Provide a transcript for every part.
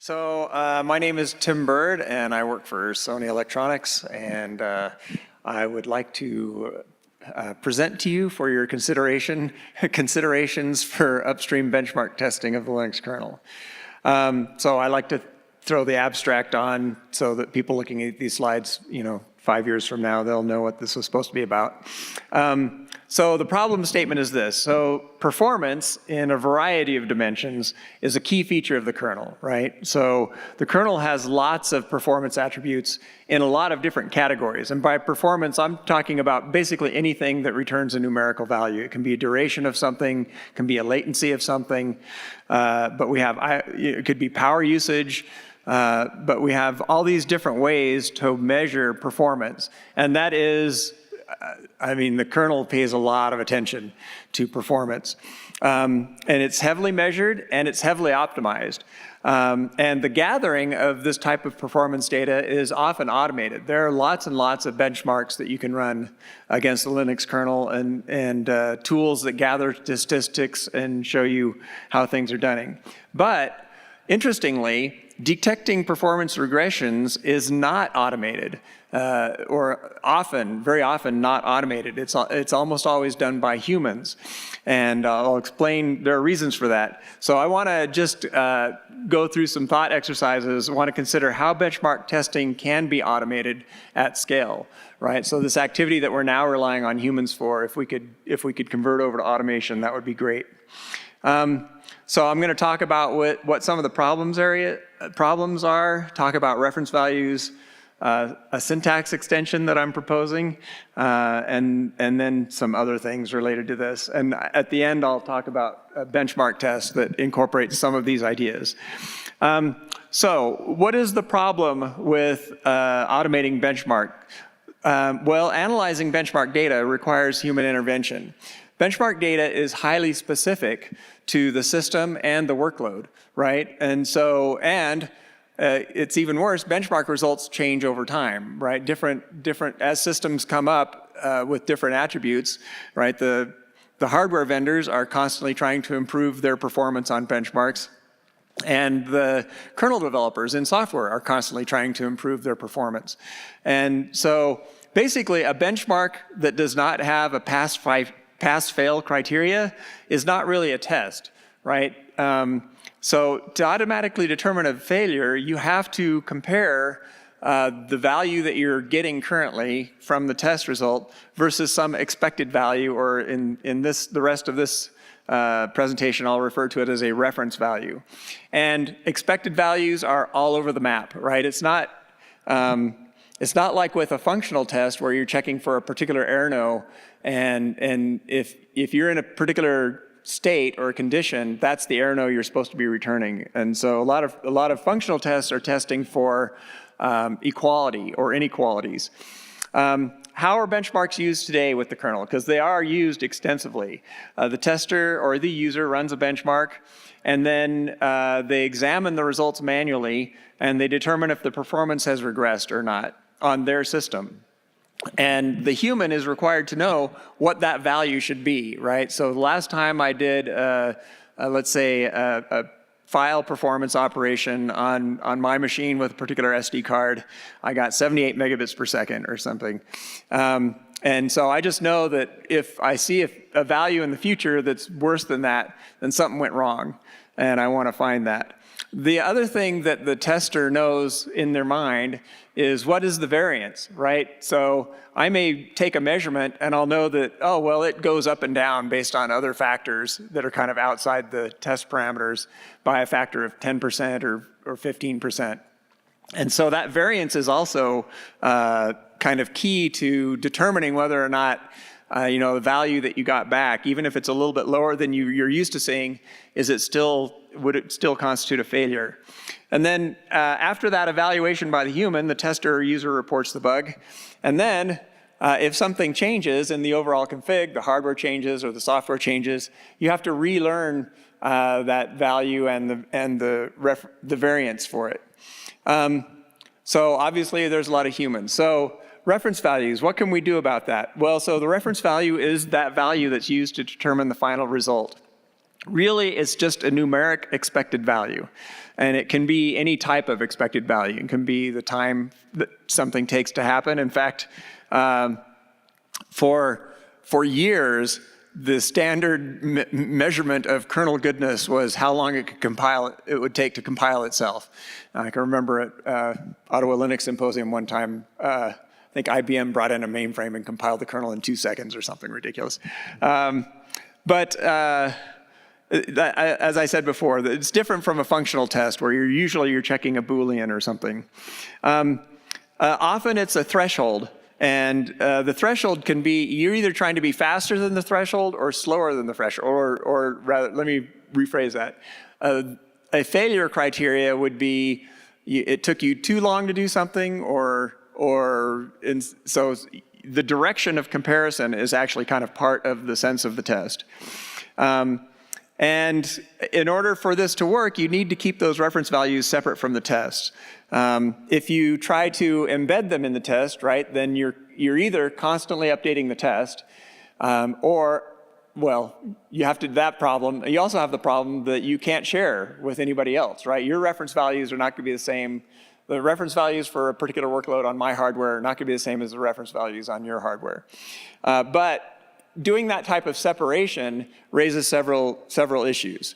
So my name is Tim Bird, and I work for Sony Electronics, and I would like to present to you for your considerations for upstream benchmark testing of the Linux kernel. So I like to throw the abstract on so that people looking at these slides, 5 years from now, they'll know what this was supposed to be about. So the problem statement is this. So performance in a variety of dimensions is a key feature of the kernel, right? So the kernel has lots of performance attributes in a lot of different categories. And by performance, I'm talking about basically anything that returns a numerical value. It can be a duration of something, it can be a latency of something, but we have, it could be power usage, but we have all these different ways to measure performance. And that is, the kernel pays a lot of attention to performance. And it's heavily measured and it's heavily optimized. And the gathering of this type of performance data is often automated. There are lots and lots of benchmarks that you can run against the Linux kernel and tools that gather statistics and show you how things are done. But interestingly, detecting performance regressions is not automated, or very often not automated. It's almost always done by humans. And I'll explain, there are reasons for that. So I want to just go through some thought exercises. I want to consider how benchmark testing can be automated at scale, right? So this activity that we're now relying on humans for, if we could convert over to automation, that would be great. So I'm going to talk about what some of the problems are, talk about reference values, a syntax extension that I'm proposing, and then some other things related to this. And at the end, I'll talk about a benchmark test that incorporates some of these ideas. So what is the problem with automating benchmark? Well, analyzing benchmark data requires human intervention. Benchmark data is highly specific to the system and the workload, right? And so, it's even worse, benchmark results change over time, right? As systems come up with different attributes, right? The hardware vendors are constantly trying to improve their performance on benchmarks, and the kernel developers in software are constantly trying to improve their performance. And so, basically, a benchmark that does not have a pass-fail criteria is not really a test, right? So to automatically determine a failure, you have to compare the value that you're getting currently from the test result versus some expected value, or in the rest of this presentation, I'll refer to it as a reference value. And expected values are all over the map, right? It's not like with a functional test where you're checking for a particular error no, and if you're in a particular state or condition, that's the error no you're supposed to be returning. And so a lot of functional tests are testing for equality or inequalities. How are benchmarks used today with the kernel? Because they are used extensively. The tester or the user runs a benchmark, and then they examine the results manually, and they determine if the performance has regressed or not on their system. And the human is required to know what that value should be, right? So the last time I did, let's say, a file performance operation on my machine with a particular SD card, I got 78 megabits per second or something. And so I just know that if I see a value in the future that's worse than that, then something went wrong, and I want to find that. The other thing that the tester knows in their mind is what is the variance, right? So I may take a measurement and I'll know that, oh, well, it goes up and down based on other factors that are kind of outside the test parameters by a factor of 10% or 15%. And so that variance is also kind of key to determining whether or not the value that you got back, even if it's a little bit lower than you're used to seeing, would it still constitute a failure? And then after that evaluation by the human, the tester or user reports the bug. And then if something changes in the overall config, the hardware changes or the software changes, you have to relearn that value and the variance for it. So obviously there's a lot of humans. So reference values, what can we do about that? Well, so the reference value is that value that's used to determine the final result. Really, it's just a numeric expected value. And it can be any type of expected value. It can be the time that something takes to happen. In fact, for years, the standard measurement of kernel goodness was how long it would take to compile itself. I can remember at Ottawa Linux Symposium one time, I think IBM brought in a mainframe and compiled the kernel in 2 seconds or something ridiculous. As I said before, it's different from a functional test where you're checking a Boolean or something. Often it's a threshold. And the threshold can be, you're either trying to be faster than the threshold or slower than the threshold, or rather, let me rephrase that. A failure criteria would be, it took you too long to do something, so the direction of comparison is actually kind of part of the sense of the test. And in order for this to work, you need to keep those reference values separate from the test. If you try to embed them in the test, right, then you're either constantly updating the test, or, well, you have to that problem. You also have the problem that you can't share with anybody else, right? Your reference values are not going to be the same. The reference values for a particular workload on my hardware are not going to be the same as the reference values on your hardware. But doing that type of separation raises several issues.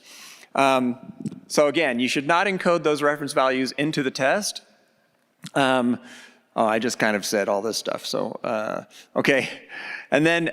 So again, you should not encode those reference values into the test. I just kind of said all this stuff, so, okay. And then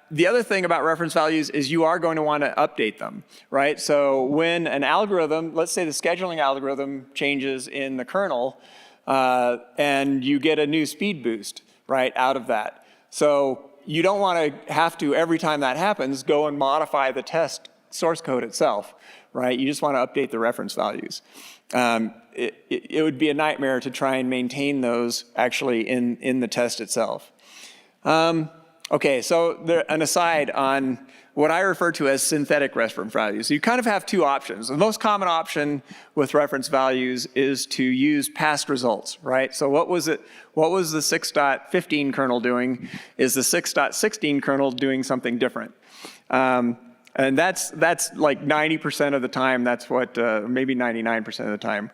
the other thing about reference values is you are going to want to update them, right? So when an algorithm, let's say the scheduling algorithm changes in the kernel, and you get a new speed boost, right, out of that. So you don't want to have to, every time that happens, go and modify the test source code itself, right? You just want to update the reference values. It would be a nightmare to try and maintain those actually in the test itself. Okay, so an aside on what I refer to as synthetic reference values. So you kind of have two options. The most common option with reference values is to use past results, right? So what was the 6.15 kernel doing? Is the 6.16 kernel doing something different? And that's like 90% of the time, that's what, maybe 99% of the time,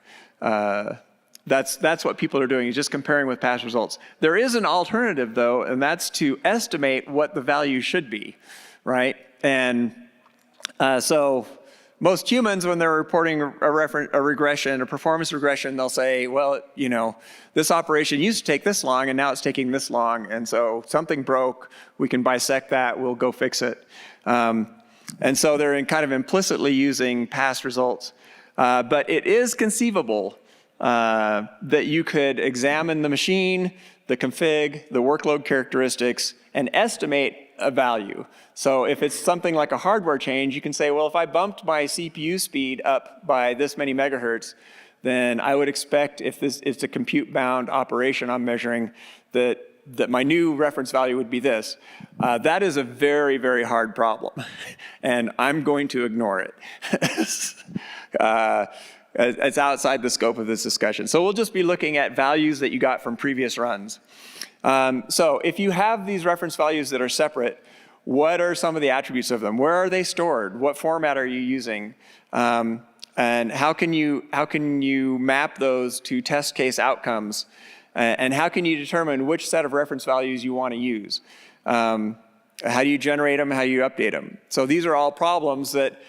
that's what people are doing, is just comparing with past results. There is an alternative though, and that's to estimate what the value should be, right? And so most humans, when they're reporting a regression, a performance regression, they'll say, well, you know, this operation used to take this long and now it's taking this long. And so something broke, we can bisect that, we'll go fix it. And so they're kind of implicitly using past results. But it is conceivable that you could examine the machine, the config, the workload characteristics, and estimate a value. So if it's something like a hardware change, you can say, well, if I bumped my CPU speed up by this many megahertz, then I would expect, if it's a compute-bound operation I'm measuring, that my new reference value would be this. That is a very, very hard problem, and I'm going to ignore it. It's outside the scope of this discussion. So we'll just be looking at values that you got from previous runs. So if you have these reference values that are separate, what are some of the attributes of them? Where are they stored? What format are you using? And how can you map those to test case outcomes? And how can you determine which set of reference values you want to use? How do you generate them? How do you update them? So these are all problems that,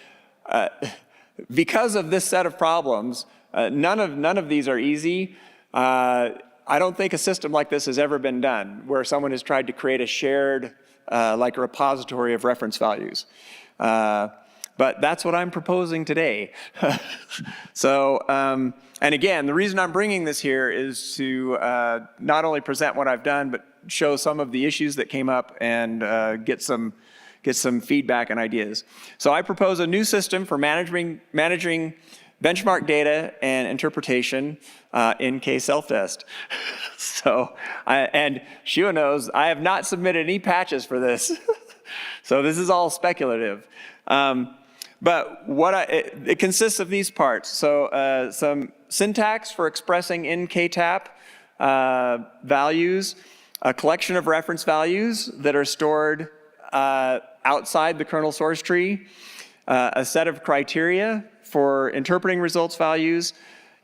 because of this set of problems, none of these are easy. I don't think a system like this has ever been done, where someone has tried to create a shared, like a repository of reference values. But that's what I'm proposing today. So, and again, the reason I'm bringing this here is to not only present what I've done, but show some of the issues that came up and get some feedback and ideas. So I propose a new system for managing benchmark data and interpretation in kselftest. So, and Shua knows I have not submitted any patches for this. So this is all speculative. But it consists of these parts. So some syntax for expressing in KTAP values, a collection of reference values that are stored outside the kernel source tree, a set of criteria for interpreting results values,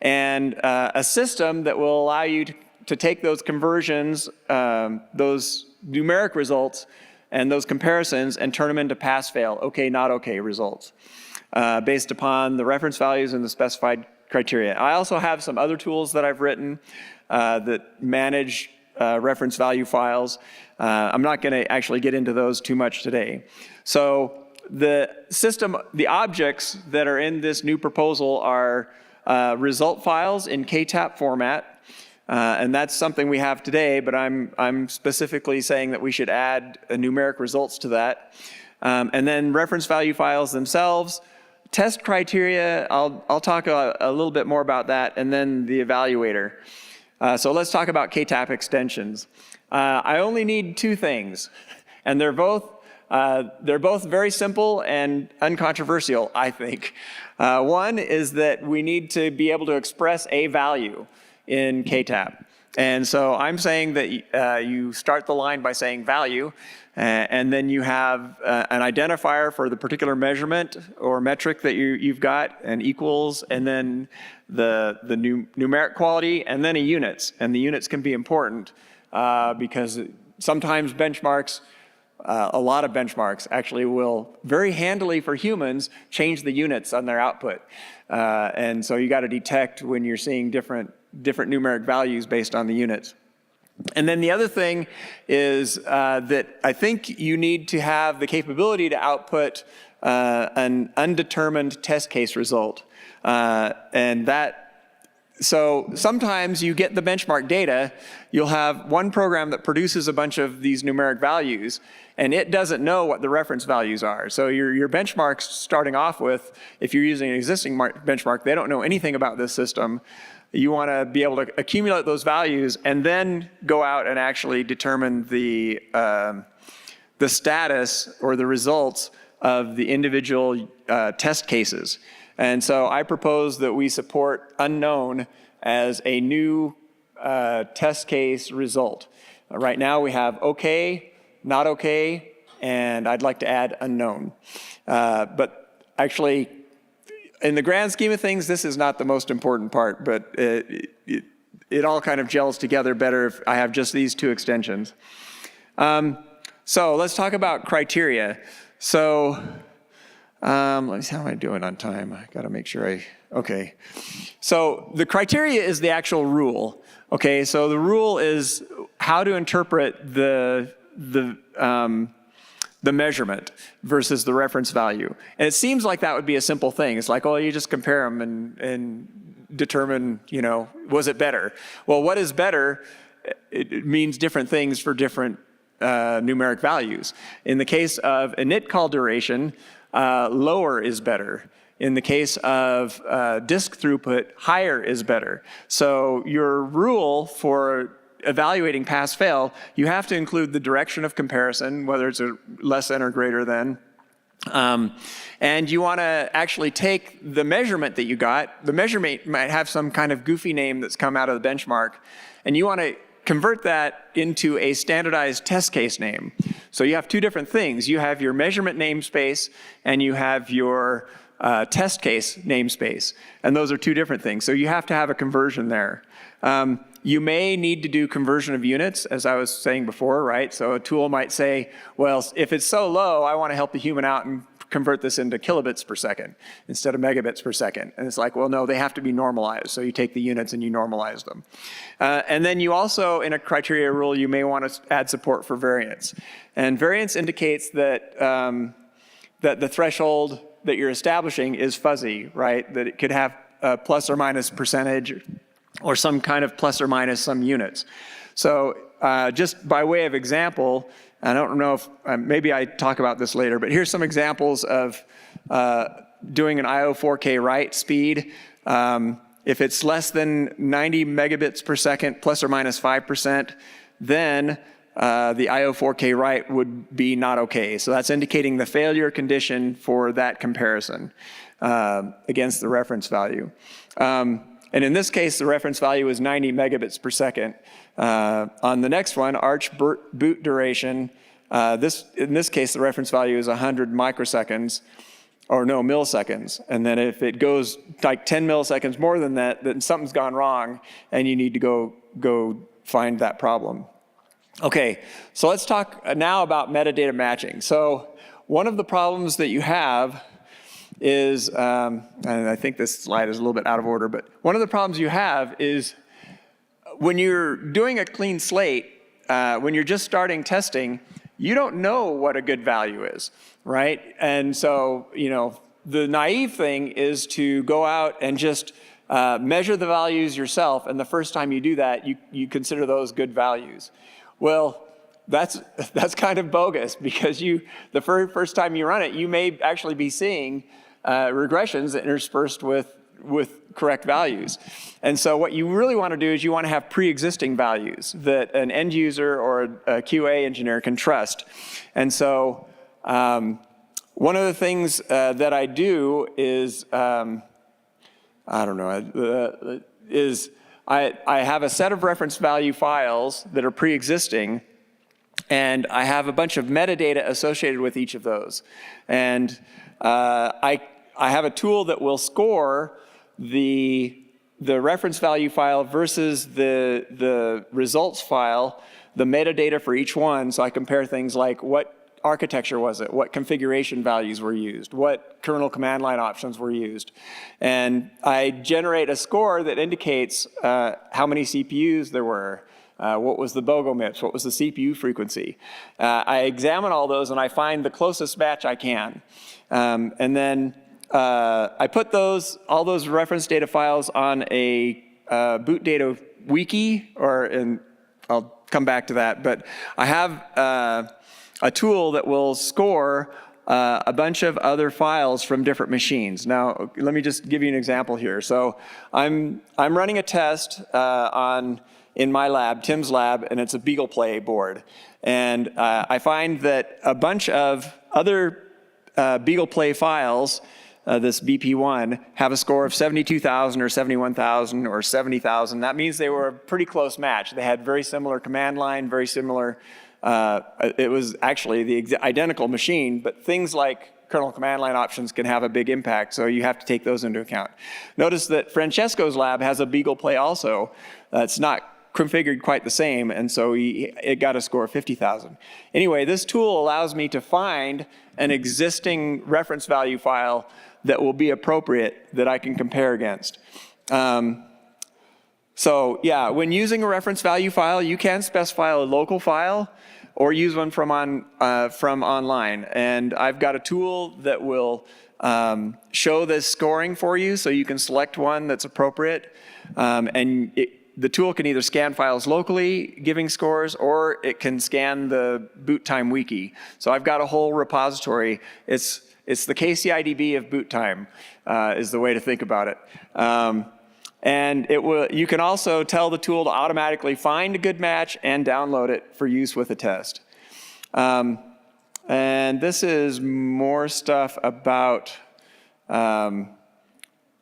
and a system that will allow you to take those conversions, those numeric results, and those comparisons and turn them into pass-fail, okay, not okay results, based upon the reference values and the specified criteria. I also have some other tools that I've written that manage reference value files. I'm not going to actually get into those too much today. So the system, the objects that are in this new proposal are result files in KTAP format. And that's something we have today, but I'm specifically saying that we should add numeric results to that. And then reference value files themselves. Test criteria, I'll talk a little bit more about that, and then the evaluator. So let's talk about KTAP extensions. I only need two things, and they're both very simple and uncontroversial, I think. One is that we need to be able to express a value in KTAP. And so I'm saying that you start the line by saying value, and then you have an identifier for the particular measurement or metric that you've got, and equals, and then the numeric quality, and then a units. And the units can be important because sometimes benchmarks, a lot of benchmarks actually will very handily for humans change the units on their output. And so you got to detect when you're seeing different numeric values based on the units. And then the other thing is that I think you need to have the capability to output an undetermined test case result. So sometimes you get the benchmark data, you'll have one program that produces a bunch of these numeric values, and it doesn't know what the reference values are. So your benchmarks starting off with, if you're using an existing benchmark, they don't know anything about this system. You want to be able to accumulate those values and then go out and actually determine the status or the results of the individual test cases. And so I propose that we support unknown as a new test case result. Right now we have okay, not okay, and I'd like to add unknown. But actually, in the grand scheme of things, this is not the most important part, but it all kind of gels together better if I have just these two extensions. So let's talk about criteria. So let me see, how am I doing on time? I got to make sure okay. So the criteria is the actual rule. Okay, so the rule is how to interpret the measurement versus the reference value. And it seems like that would be a simple thing. It's like, oh, you just compare them and determine, was it better? Well, what is better, it means different things for different numeric values. In the case of init call duration, lower is better. In the case of disk throughput, higher is better. So your rule for evaluating pass-fail, you have to include the direction of comparison, whether it's a less than or greater than. And you want to actually take the measurement that you got. The measurement might have some kind of goofy name that's come out of the benchmark, and you want to convert that into a standardized test case name. So you have two different things. You have your measurement namespace, and you have your test case namespace. And those are two different things. So you have to have a conversion there. You may need to do conversion of units, as I was saying before, right? So a tool might say, well, if it's so low, I want to help the human out and convert this into kilobits per second instead of megabits per second. And it's like, well, no, they have to be normalized. So you take the units and you normalize them. And then you also, in a criteria rule, you may want to add support for variance. And variance indicates that, that the threshold that you're establishing is fuzzy, right? That it could have a plus or minus percentage or some kind of plus or minus some units. So just by way of example, I don't know if, maybe I talk about this later, but here's some examples of doing an IO 4K write speed. If it's less than 90 megabits per second, plus or minus 5%, then the IO 4K write would be not okay. So that's indicating the failure condition for that comparison against the reference value. And in this case, the reference value is 90 megabits per second. On the next one, Arch boot duration, in this case, the reference value is 100 microseconds. or no, milliseconds. And then if it goes like 10 milliseconds more than that, then something's gone wrong and you need to go find that problem. Okay, so let's talk now about metadata matching. So one of the problems that you have is, and I think this slide is a little bit out of order, but one of the problems you have is when you're doing a clean slate, when you're just starting testing, you don't know what a good value is, right? And so, the naive thing is to go out and just measure the values yourself, and the first time you do that, you consider those good values. Well, that's kind of bogus, because the first time you run it, you may actually be seeing regressions interspersed with correct values. And so what you really want to do is you want to have pre-existing values that an end user or a QA engineer can trust. And so one of the things that I do is, I have a set of reference value files that are pre-existing, and I have a bunch of metadata associated with each of those. And I have a tool that will score the reference value file versus the results file, the metadata for each one, so I compare things like what architecture was it, what configuration values were used, what kernel command line options were used. And I generate a score that indicates how many CPUs there were, what was the BOGO MIPS, what was the CPU frequency. I examine all those and I find the closest match I can. And then I put all those reference data files on a boot data wiki, and I'll come back to that, but I have a tool that will score a bunch of other files from different machines. Now, let me just give you an example here. So I'm running a test in my lab, Tim's lab, and it's a BeaglePlay board. And I find that a bunch of other BeaglePlay files, this BP1, have a score of 72,000 or 71,000 or 70,000. That means they were a pretty close match. They had very similar command line, very similar, it was actually the identical machine, but things like kernel command line options can have a big impact, so you have to take those into account. Notice that Francesco's lab has a BeaglePlay also. It's not configured quite the same, and so it got a score of 50,000. Anyway, this tool allows me to find an existing reference value file that will be appropriate that I can compare against. So yeah, when using a reference value file, you can specify a local file or use one from online. And I've got a tool that will show this scoring for you, so you can select one that's appropriate. The tool can either scan files locally, giving scores, or it can scan the boot time wiki. So I've got a whole repository. It's the KCIDB of boot time, is the way to think about it. And you can also tell the tool to automatically find a good match and download it for use with a test. And this is more stuff about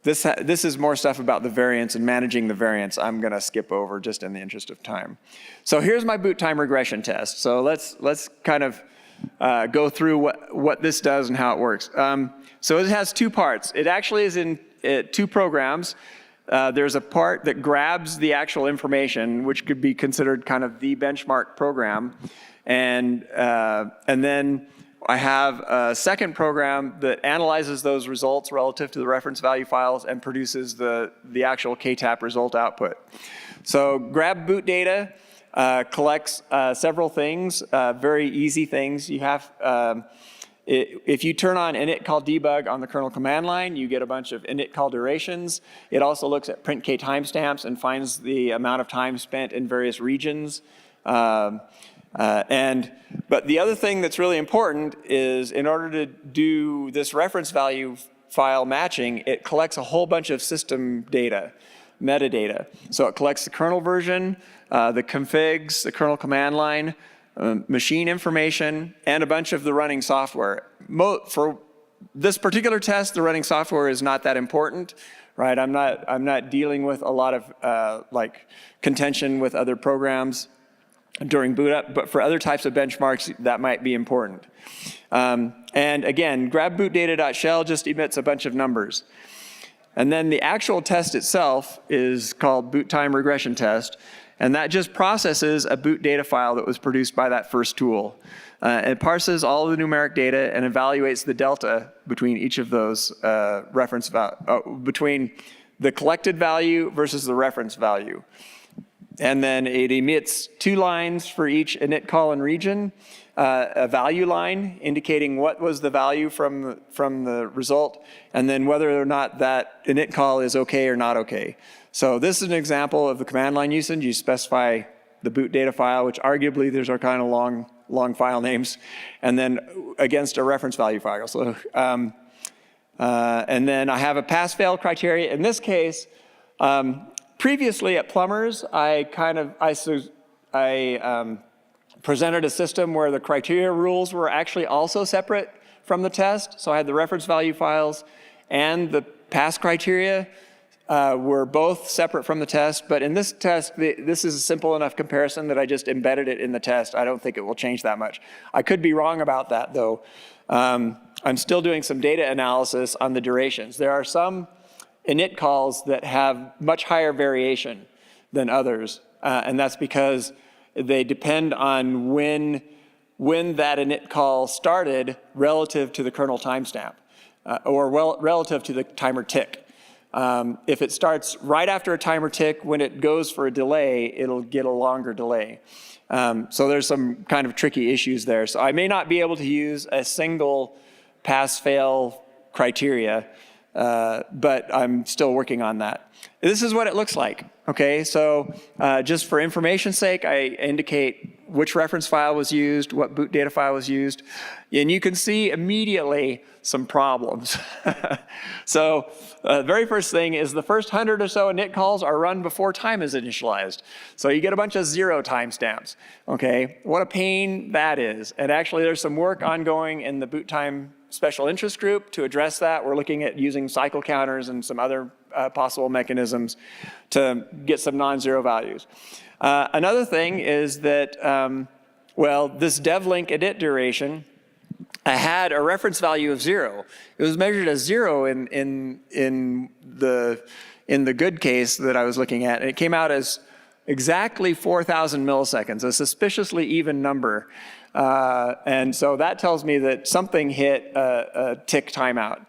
this is more stuff about the variance and managing the variance. I'm going to skip over just in the interest of time. So here's my boot time regression test. So let's kind of go through what this does and how it works. So it has two parts. It actually is in two programs. There's a part that grabs the actual information, which could be considered kind of the benchmark program. And then I have a second program that analyzes those results relative to the reference value files and produces the actual KTAP result output. So grab boot data, collects several things, very easy things. You have, if you turn on init call debug on the kernel command line, you get a bunch of init call durations. It also looks at print k timestamps and finds the amount of time spent in various regions. But the other thing that's really important is, in order to do this reference value file matching, it collects a whole bunch of system data, metadata. So it collects the kernel version, the configs, the kernel command line, machine information, and a bunch of the running software. For this particular test, the running software is not that important, right? I'm not dealing with a lot of like contention with other programs. during boot up, but for other types of benchmarks, that might be important. And again, grab bootdata.shell just emits a bunch of numbers. And then the actual test itself is called boot time regression test, and that just processes a boot data file that was produced by that first tool. It parses all of the numeric data and evaluates the delta between each of those between the collected value versus the reference value. And then it emits 2 lines for each init call and region, a value line indicating what was the value from the result, and then whether or not that init call is okay or not okay. So this is an example of the command line usage. You specify the boot data file, which arguably those are kind of long file names, and then against a reference value file. So, and then I have a pass-fail criteria. In this case, previously at Plumbers, I presented a system where the criteria rules were actually also separate from the test. So I had the reference value files and the pass criteria were both separate from the test. But in this test, this is a simple enough comparison that I just embedded it in the test. I don't think it will change that much. I could be wrong about that, though. I'm still doing some data analysis on the durations. There are some init calls that have much higher variation than others, and that's because they depend on when that init call started relative to the kernel timestamp, or relative to the timer tick. If it starts right after a timer tick, when it goes for a delay, it'll get a longer delay. So there's some kind of tricky issues there. So I may not be able to use a single pass-fail criteria, but I'm still working on that. This is what it looks like. Okay, so just for information's sake, I indicate which reference file was used, what boot data file was used, and you can see immediately some problems. So the very first thing is the first 100 or so init calls are run before time is initialized. So you get a bunch of 0 timestamps. Okay, what a pain that is. And actually there's some work ongoing in the boot time special interest group to address that. We're looking at using cycle counters and some other possible mechanisms to get some non-zero values. Another thing is that, well, this devlink init duration, I had a reference value of 0. It was measured as 0 in the good case that I was looking at, and it came out as exactly 4,000 milliseconds, a suspiciously even number. And so that tells me that something hit a tick timeout.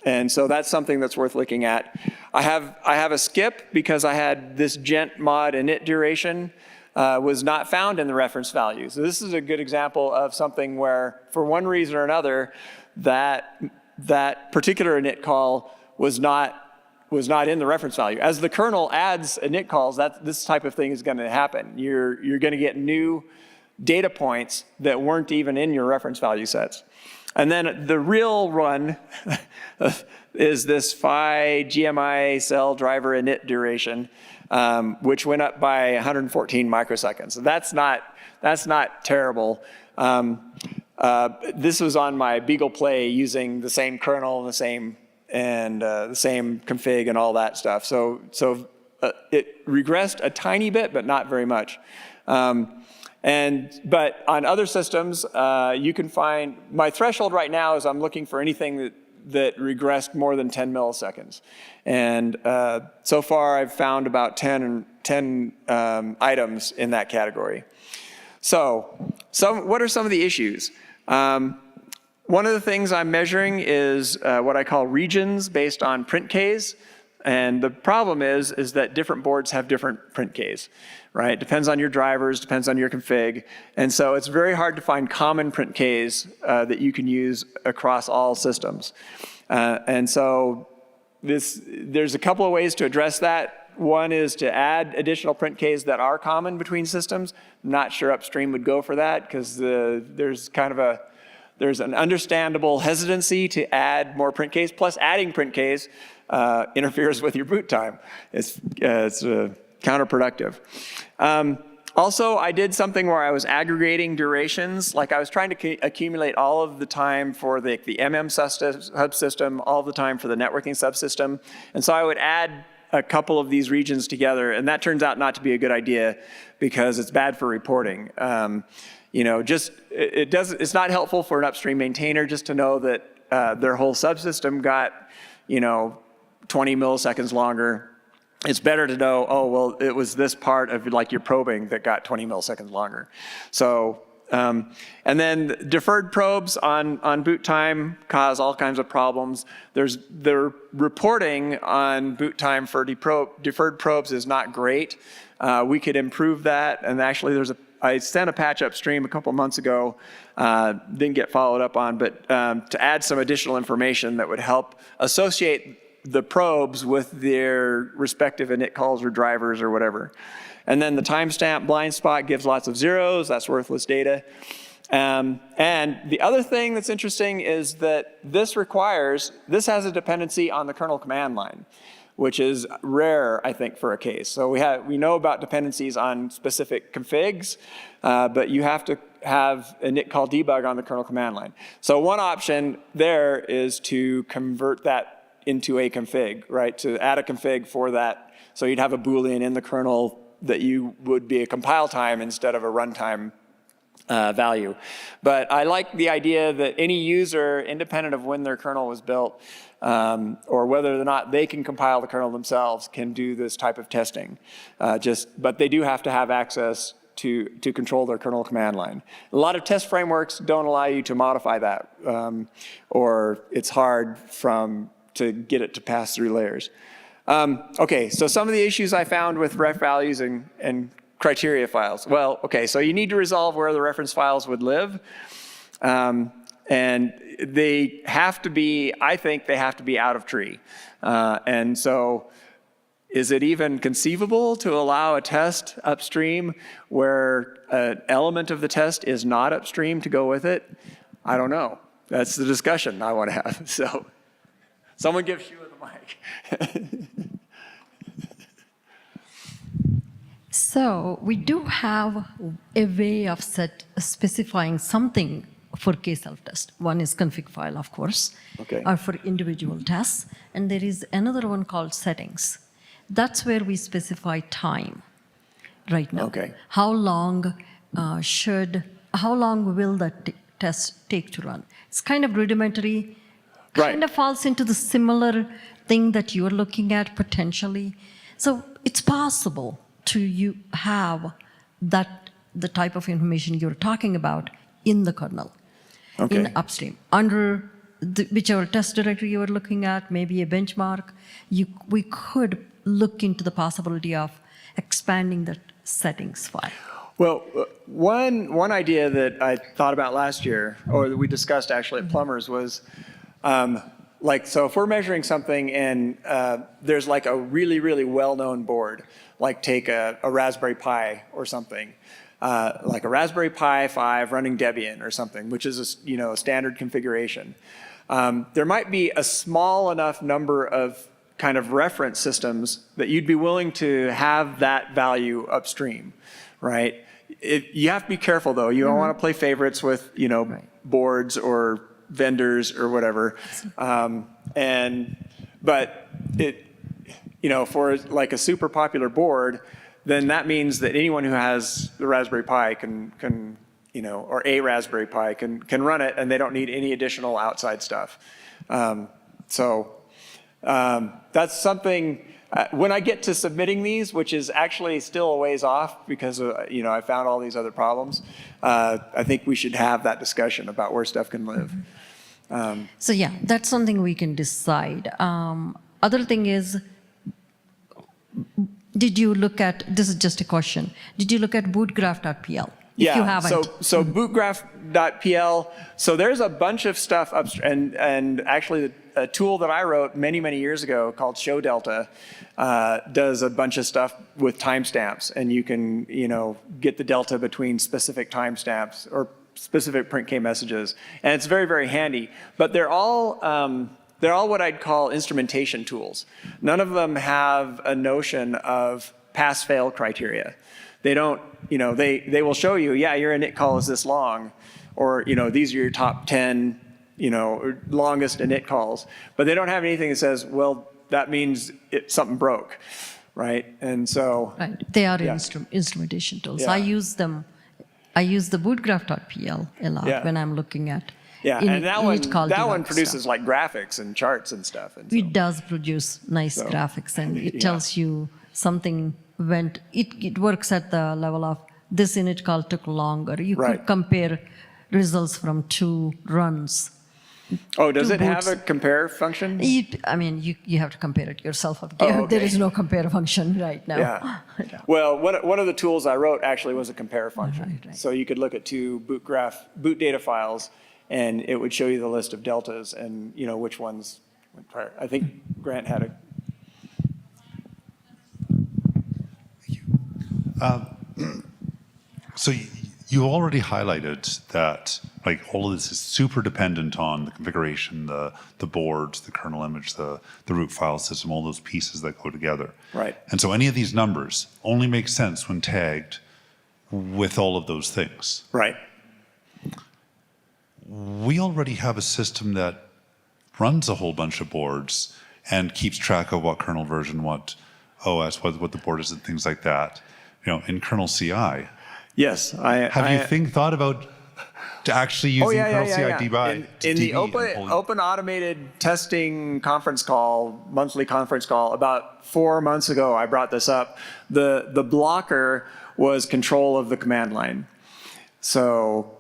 And so that's something that's worth looking at. I have a skip because I had this gent mod init duration was not found in the reference value. So this is a good example of something where, for one reason or another, that particular init call was not in the reference value. As the kernel adds init calls, this type of thing is going to happen. You're going to get new data points that weren't even in your reference value sets. And then the real run is this phi GMI cell driver init duration, which went up by 114 microseconds. So that's not terrible. This was on my Beagle Play using the same kernel and the same config and all that stuff. So it regressed a tiny bit, but not very much. But on other systems, you can find, my threshold right now is I'm looking for anything that regressed more than 10 milliseconds. And so far I've found about 10 items in that category. So what are some of the issues? One of the things I'm measuring is what I call regions based on print keys. And the problem is that different boards have different print keys, right? Depends on your drivers, depends on your config. And so it's very hard to find common print keys that you can use across all systems. And so there's a couple of ways to address that. One is to add additional print keys that are common between systems. I'm not sure Upstream would go for that because there's an understandable hesitancy to add more print keys, plus adding print keys interferes with your boot time. It's counterproductive. Also, I did something where I was aggregating durations. Like I was trying to accumulate all of the time for the MM subsystem, all the time for the networking subsystem. And so I would add a couple of these regions together, and that turns out not to be a good idea because it's bad for reporting. It's not helpful for an upstream maintainer just to know that their whole subsystem got, 20 milliseconds longer. It's better to know, oh, well, it was this part of like your probing that got 20 milliseconds longer. So, and then deferred probes on boot time cause all kinds of problems. The reporting on boot time for deferred probes is not great. We could improve that, and actually I sent a patch upstream a couple months ago, didn't get followed up on, but to add some additional information that would help associate the probes with their respective init calls or drivers or whatever. And then the timestamp blind spot gives lots of zeros. That's worthless data. And the other thing that's interesting is that this has a dependency on the kernel command line, which is rare, I think, for a case. So we know about dependencies on specific configs, but you have to have a init call debug on the kernel command line. So one option there is to convert that into a config, right? To add a config for that. So you'd have a Boolean in the kernel that you would be a compile time instead of a runtime value. But I like the idea that any user, independent of when their kernel was built, or whether or not they can compile the kernel themselves, can do this type of testing. But they do have to have access to control their kernel command line. A lot of test frameworks don't allow you to modify that, or it's hard to get it to pass through layers. Okay, so some of the issues I found with ref values and criteria files. Well, okay, so you need to resolve where the reference files would live. And they have to be, I think they have to be out of tree. And so is it even conceivable to allow a test upstream where an element of the test is not upstream to go with it? I don't know. That's the discussion I want to have. So someone give Shua the mic. So we do have a way of specifying something for kselftest. One is config file, of course, or for individual tests. And there is another one called settings. That's where we specify time right now. Okay. How long will that test take to run? It's kind of rudimentary, kind of falls into the similar thing that you're looking at potentially. So it's possible to have the type of information you're talking about in the kernel, in upstream. Under whichever test directory you are looking at, maybe a benchmark, we could look into the possibility of expanding that settings file. Well, one idea that I thought about last year, or that we discussed actually at Plumbers, was so if we're measuring something and there's like a really, really well-known board, like take a Raspberry Pi or something, like a Raspberry Pi 5 running Debian or something, which is a standard configuration. There might be a small enough number of kind of reference systems that you'd be willing to have that value upstream, right? You have to be careful though. You don't want to play favorites with boards or vendors or whatever. But for like a super popular board, then that means that anyone who has the Raspberry Pi can or a Raspberry Pi can run it, and they don't need any additional outside stuff. That's something, when I get to submitting these, which is actually still a ways off because I found all these other problems, I think we should have that discussion about where stuff can live. So yeah, that's something we can decide. Other thing is, did you look at, this is just a question, did you look at bootgraph.pl? If you haven't. So bootgraph.pl, so there's a bunch of stuff and actually a tool that I wrote many, many years ago called Show Delta does a bunch of stuff with timestamps, and you can, get the delta between specific timestamps or specific print K messages, and it's very, very handy. But they're all what I'd call instrumentation tools. None of them have a notion of pass-fail criteria. They don't, they will show you, yeah, your init call is this long, or, these are your top 10, longest init calls. But they don't have anything that says, well, that means something broke, right? And so, Right. They are Yeah. instrumentation tools. Yeah. I use them. I use the bootgraph.pl a lot Yeah. when I'm looking at yeah, and that call that one debug produces stuff. like graphics and charts and stuff. And so, It does produce nice So, graphics, and it yeah. tells you something went. It works at the level of this init call took longer. You Right. could compare results from 2 runs. oh, does two it have boots. a compare function? I mean, you have to compare it yourself. Oh, There okay. is no compare function right now. Yeah. Well, one of the tools I wrote actually was a compare function. Right. So you could look at 2 boot data files, and it would show you the list of deltas and which ones went prior. I think Grant had a. So you already highlighted that like all of this is super dependent on the configuration, the boards, the kernel image, the root file system, all those pieces that go together. Right. And so any of these numbers only make sense when tagged with all of those things. Right. We already have a system that runs a whole bunch of boards and keeps track of what kernel version, what OS, what the board is, and things like that. In kernel CI. Yes. Have you thought about actually using kernel CI debug In the open automated testing conference call, monthly conference call, about 4 months ago, I brought this up. The blocker was control of the command line. So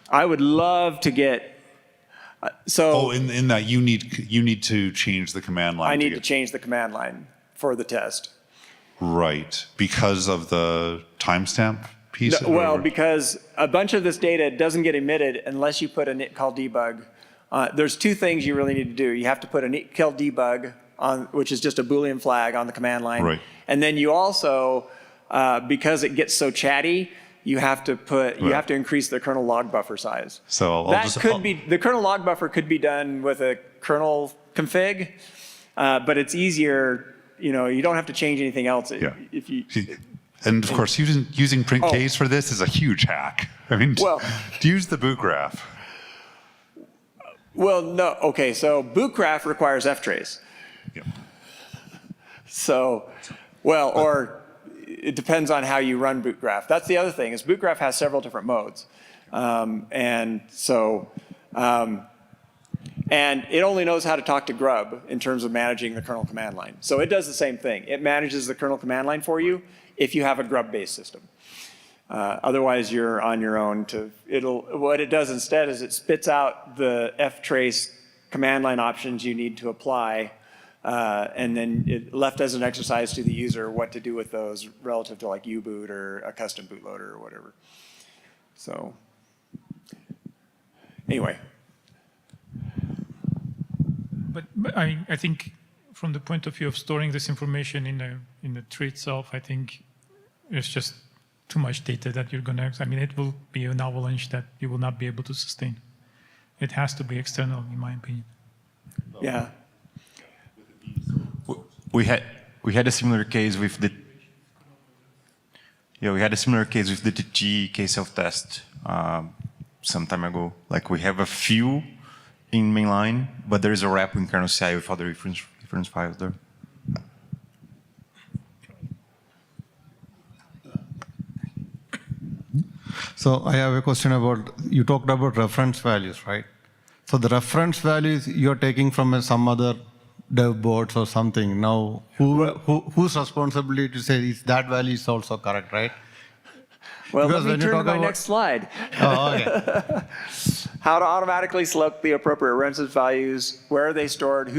I would love to get. In that you need to change the command line. I need to change the command line for the test. Right, because of the timestamp piece? Well, because a bunch of this data doesn't get emitted unless you put a nit call debug. There's 2 things you really need to do. You have to put a nit call debug on, which is just a Boolean flag on the command line. Right. And then you also, because it gets so chatty, you have to increase the kernel log buffer size. So the kernel log buffer could be done with a kernel config, but it's easier. You don't have to change anything else. Yeah. If you. And of course, using print case for this is a huge hack. I mean, use the boot graph. Well, no. Okay, so bootgraph requires ftrace. Yep. So, or it depends on how you run bootgraph. That's the other thing is bootgraph has several different modes, and so. And it only knows how to talk to grub in terms of managing the kernel command line. So it does the same thing. It manages the kernel command line for you if you have a grub-based system. Otherwise, you're on your own. What it does instead is it spits out the ftrace command line options you need to apply, and then it left as an exercise to the user what to do with those relative to like U-boot or a custom bootloader or whatever. So anyway. But I think from the point of view of storing this information in the tree itself, I think there's just too much data that you're gonna. I mean, it will be an avalanche that you will not be able to sustain. It has to be external, in my opinion. Yeah. We had a similar case with the. Yeah, we had a similar case with the kselftest some time ago. Like we have a few in mainline, but there is a repo in kernel CI with other reference files there. So I have a question about, you talked about reference values, right? So the reference values you're taking from some other dev boards or something. Now, whose responsibility to say is that value is also correct, right? Well, Because let me when you turn to talk my about- next slide. Oh, okay. How to automatically select the appropriate reference values, where are they stored,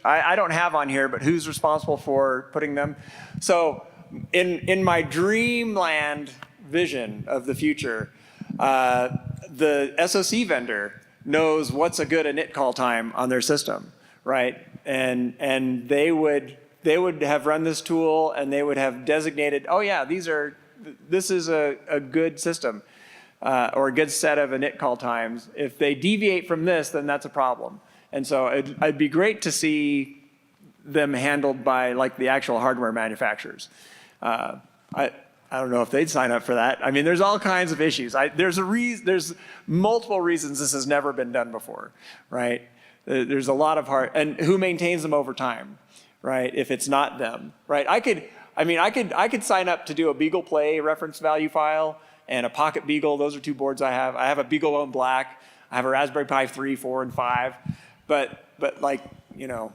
I don't have on here, but who's responsible for putting them. So in my dreamland vision of the future, the SOC vendor knows what's a good init call time on their system, right? And they would have run this tool and they would have designated, oh yeah, this is a good system. Or a good set of init call times. If they deviate from this, then that's a problem. And so it'd be great to see them handled by like the actual hardware manufacturers. I don't know if they'd sign up for that. I mean, there's all kinds of issues. There's multiple reasons this has never been done before, right? There's a lot of and who maintains them over time? right? If it's not them, right? I could sign up to do a Beagle Play reference value file and a Pocket Beagle. Those are two boards I have. I have a Beagle Bone Black. I have a Raspberry Pi 3, 4, and 5. But like, you know.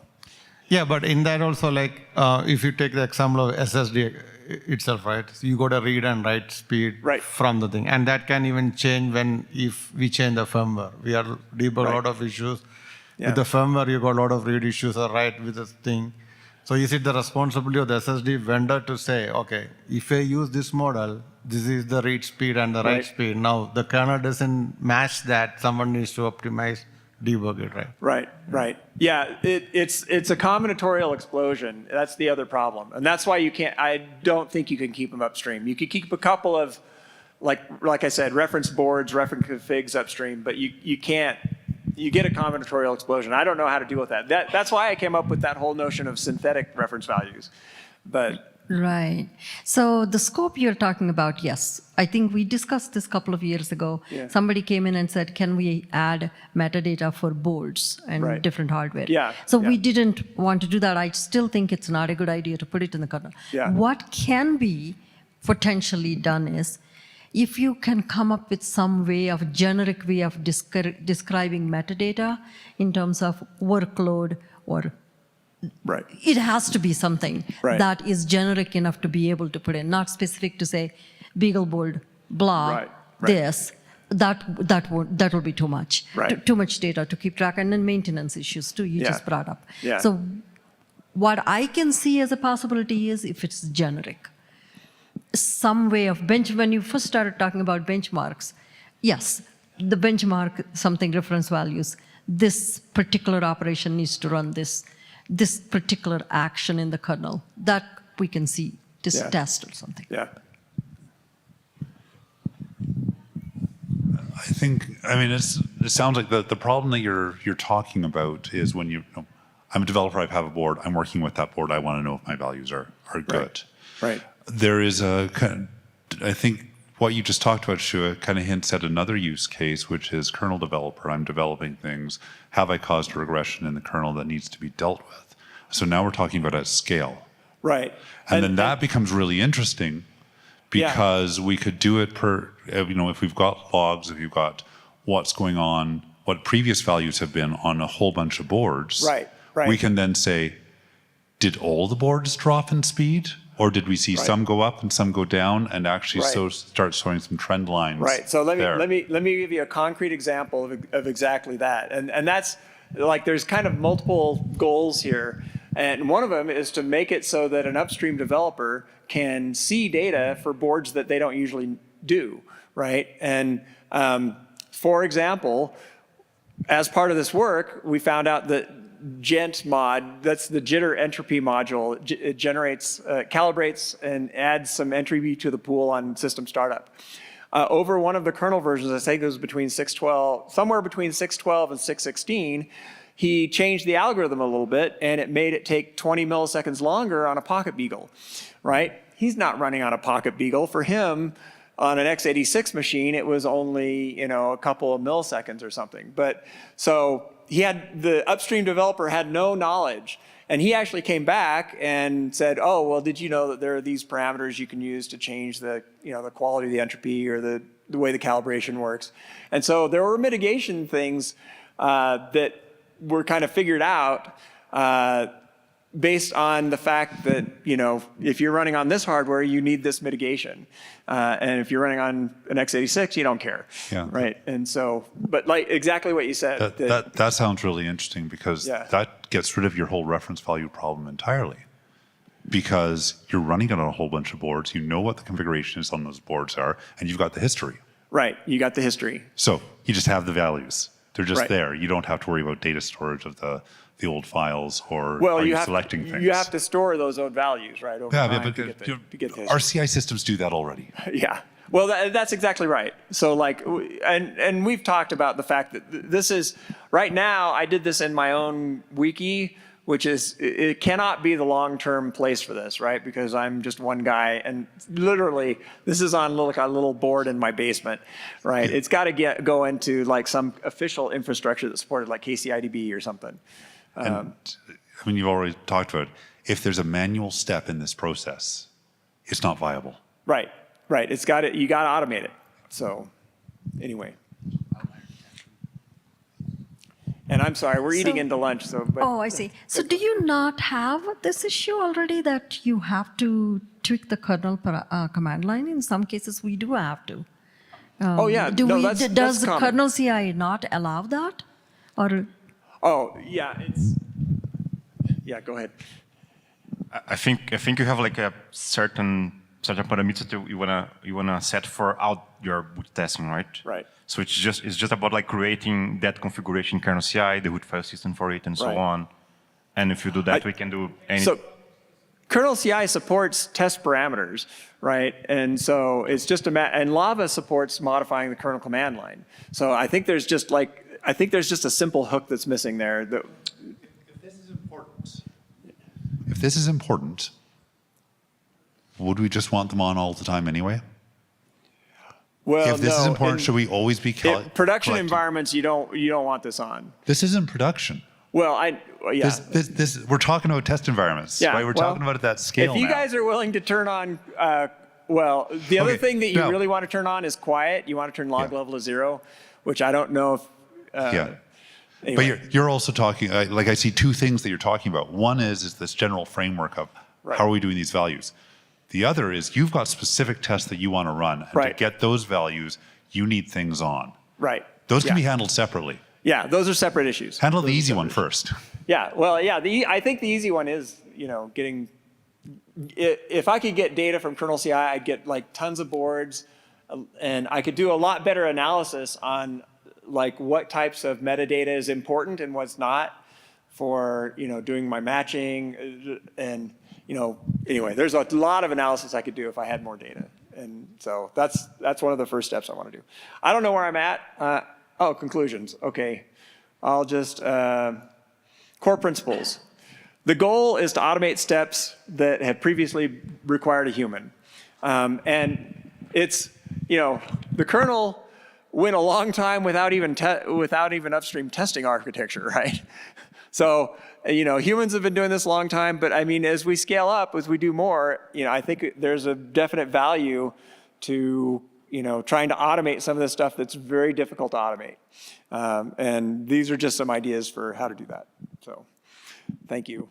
Yeah, but in that also, like, if you take the example of SSD itself, right? So you got a read and write speed from the thing. And that can even change if we change the firmware. We are debug a lot of issues. With the firmware, you got a lot of read issues or write with the thing. So is it the responsibility of the SSD vendor to say, okay, if I use this model, this is the read speed and the write speed. Now, the kernel doesn't match that. Someone needs to optimize, debug it, right? Right. Yeah, it's a combinatorial explosion. That's the other problem. And that's why I don't think you can keep them upstream. You could keep a couple of, like I said, reference boards, reference configs upstream, but you can't. You get a combinatorial explosion. I don't know how to deal with that. That's why I came up with that whole notion of synthetic reference values. But right. So the scope you're talking about, yes. I think we discussed this a couple of years ago. Yeah. Somebody came in and said, can we add metadata for boards and different hardware? Yeah. So we didn't want to do that. I still think it's not a good idea to put it in the kernel. Yeah. What can be potentially done is, if you can come up with some generic way of describing metadata in terms of workload or it has to be something that is generic enough to be able to put in, not specific to say BeagleBoard, blah, this. That will be too much. Too much data to keep track, and then maintenance issues too. You just brought up. Yeah. So what I can see as a possibility is if it's generic. Some way of when you first started talking about benchmarks, yes, the benchmark something reference values, this particular operation needs to run this particular action in the kernel. That we can see, this test or something. Yeah. I think, it sounds like the problem that you're talking about is when I'm a developer, I have a board, I'm working with that board, I want to know if my values are good. Right. There is I think what you just talked about, Shua, kind of hints at another use case, which is kernel developer. I'm developing things. Have I caused a regression in the kernel that needs to be dealt with? So now we're talking about at scale. Right. And then that becomes really interesting because we could do it if we've got logs, if you've got what's going on, what previous values have been on a whole bunch of boards. Right. We can then say, did all the boards drop in speed? Or did we see some go up and some go down, and actually start showing some trend lines? Right. So let me give you a concrete example of exactly that, and that's like there's kind of multiple goals here, and one of them is to make it so that an upstream developer can see data for boards that they don't usually do, right? And for example, as part of this work, we found out that gent mod, that's the jitter entropy module. It generates, calibrates and adds some entropy to the pool on system startup. Over one of the kernel versions, I think it was between 6.12, somewhere between 6.12 and 6.16, he changed the algorithm a little bit and it made it take 20 milliseconds longer on a Pocket Beagle, right? He's not running on a Pocket Beagle. For him, on an x86 machine, it was only, a couple of milliseconds or something. But so the upstream developer had no knowledge. And he actually came back and said, oh, well, did you know that there are these parameters you can use to change the quality of the entropy or the way the calibration works? And so there were mitigation things that were kind of figured out based on the fact that, if you're running on this hardware, you need this mitigation. And if you're running on an x86, you don't care. Yeah. Right. And so, but like exactly what you said. That sounds really interesting because that gets rid of your whole reference value problem entirely. Because you're running it on a whole bunch of boards, you know what the configurations on those boards are, and you've got the history. Right. You got the history. So you just have the values. They're just there. You don't have to worry about data storage of the old files or selecting things. You have to store those old values, right? Over time but to get the our CI systems do that already. Yeah. Well, that's exactly right. So and we've talked about the fact that this is, right now, I did this in my own wiki, which is, it cannot be the long-term place for this, right? Because I'm just one guy, and literally, this is on like a little board in my basement, right? It's got to go into like some official infrastructure that's supported, like KCIDB or something. And you've already talked about it. If there's a manual step in this process, it's not viable. Right. It's got it. You got to automate it. So anyway. And I'm sorry, we're eating So- into lunch. So. But, Oh, I see. So do you not have this issue already that you have to tweak the kernel command line? In some cases, we do have to. oh yeah. Does that's the common. kernel CI not allow that? Or Oh yeah. Yeah. Go ahead. I think you have like a certain parameter that you wanna set for out your boot testing, right? Right. So it's just about like creating that configuration kernel CI, the root file system for it, and so Right. on. And if you do that, we can do any. So kernel CI supports test parameters, right? And so it's just and Lava supports modifying the kernel command line. So I think there's just a simple hook that's missing there. If this is important, would we just want them on all the time anyway? Well, If this is no, important, in- should we always be production collecting? environments, you don't want this on. This isn't production. Well, yeah. We're talking about test environments, Yeah, right? We're well, talking about it at that scale If you now. guys are willing to turn on, the other Okay, thing that you now- really want to turn on is quiet. You want to turn log Yeah. level to 0, which I don't know if. Yeah. Anyway. But you're also talking, like I see two things that you're talking about. One is this general framework of Right. how are we doing these values? The other is you've got specific tests that you want to run. And to Right. get those values, you need things on. Right. Those can Yeah. be handled separately. Yeah, those are separate issues. Handle the Those are easy one separate first. Yeah, well, yeah, I think the easy one is, getting, if I could get data from kernel CI, I'd get like tons of boards, and I could do a lot better analysis on like what types of metadata is important and what's not for, doing my matching, and, anyway, there's a lot of analysis I could do if I had more data. And so that's one of the first steps I want to do. I don't know where I'm at. Conclusions. Okay. I'll just, core principles. The goal is to automate steps that had previously required a human. And it's, the kernel went a long time without even upstream testing architecture, right? So, humans have been doing this a long time, but I mean, as we scale up, as we do more, I think there's a definite value to, trying to automate some of this stuff that's very difficult to automate. And these are just some ideas for how to do that. So, thank you.